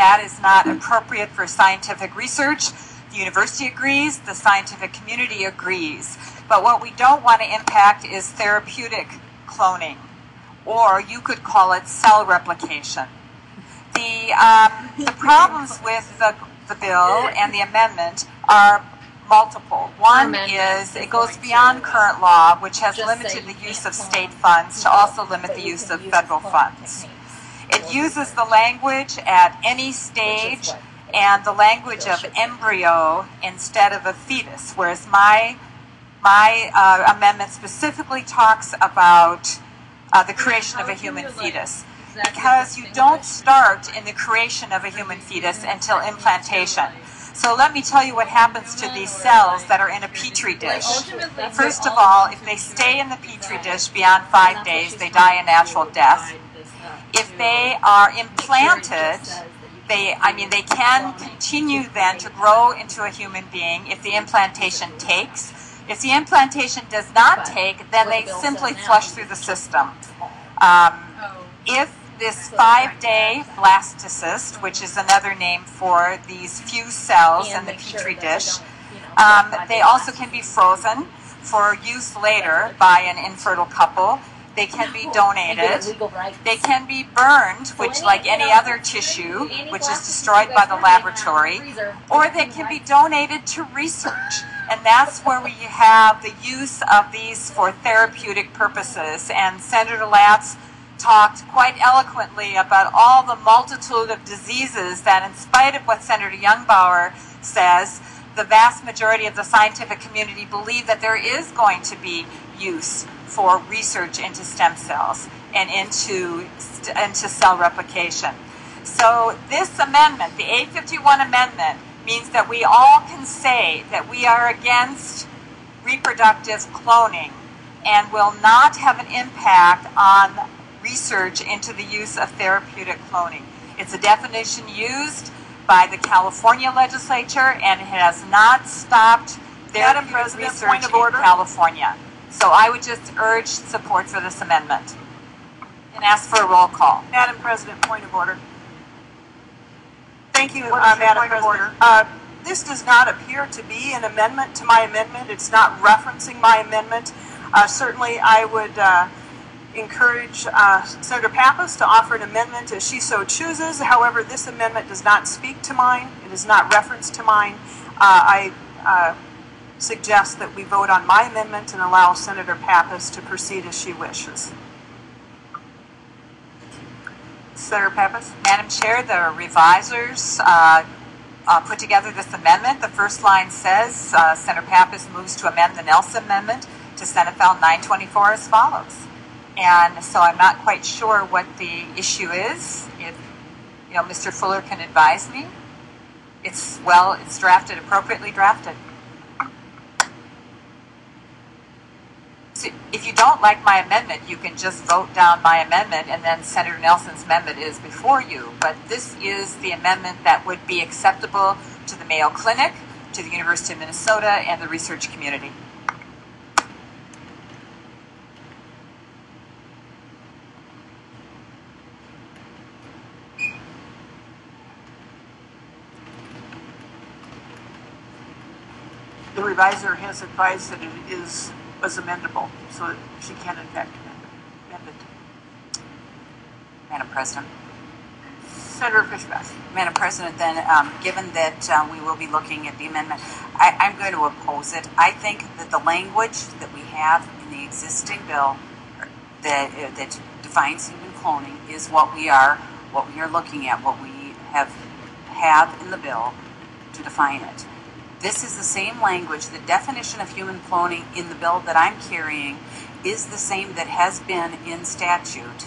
that is not appropriate for scientific research. The university agrees, the scientific community agrees. But what we don't want to impact is therapeutic cloning, or you could call it cell replication. The problems with the bill and the amendment are multiple. One is it goes beyond current law, which has limited the use of state funds to also limit the use of federal funds. It uses the language at any stage and the language of embryo instead of a fetus, whereas my amendment specifically talks about the creation of a human fetus, because you don't start in the creation of a human fetus until implantation. So let me tell you what happens to these cells that are in a petri dish. First of all, if they stay in the petri dish beyond 5 days, they die a natural death. If they are implanted, they can continue then to grow into a human being if the implantation takes. If the implantation does not take, then they simply flush through the system. If this 5-day blastocyst, which is another name for these few cells in the petri dish, they also can be frozen for use later by an infertile couple. They can be donated. They can be burned, which, like any other tissue, which is destroyed by the laboratory, or they can be donated to research. And that's where we have the use of these for therapeutic purposes. And Senator Latz talked quite eloquently about all the multitude of diseases that, in spite of what Senator Youngbauer says, the vast majority of the scientific community believe that there is going to be use for research into stem cells and into cell replication. So this amendment, the 851 amendment, means that we all can say that we are against reproductive cloning and will not have an impact on research into the use of therapeutic cloning. It's a definition used by the California legislature, and it has not stopped therapeutic research in California. So I would just urge support for this amendment and ask for a roll call. Madam President, point of order. Thank you, Madam President. This does not appear to be an amendment to my amendment. It's not referencing my amendment. Certainly, I would encourage Senator Pappas to offer an amendment as she so chooses. However, this amendment does not speak to mine. It is not referenced to mine. I suggest that we vote on my amendment and allow Senator Pappas to proceed as she wishes. Senator Pappas? Madam Chair, the revisers put together this amendment. The first line says, Senator Pappas moves to amend the Nelson Amendment to Senate File 924 as follows. And so I'm not quite sure what the issue is. If Mr. Fuller can advise me. It's drafted, appropriately drafted. So if you don't like my amendment, you can just vote down my amendment, and then Senator Nelson's amendment is before you. But this is the amendment that would be acceptable to the Mayo Clinic, to the University of Minnesota, and the research community. The reviser has advised that it was amendable, so that she can in fact amend it. Madam President. Senator Fishbass. Madam President, then, given that we will be looking at the amendment, I'm going to oppose it. I think that the language that we have in the existing bill that defines human cloning is what we are looking at, what we have in the bill to define it. This is the same language. The definition of human cloning in the bill that I'm carrying is the same that has been in statute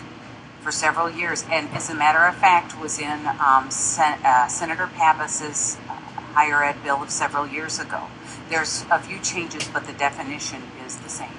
for several years, and as a matter of fact was in Senator Pappas's higher ed bill of several years ago. There's a few changes, but the definition is the same.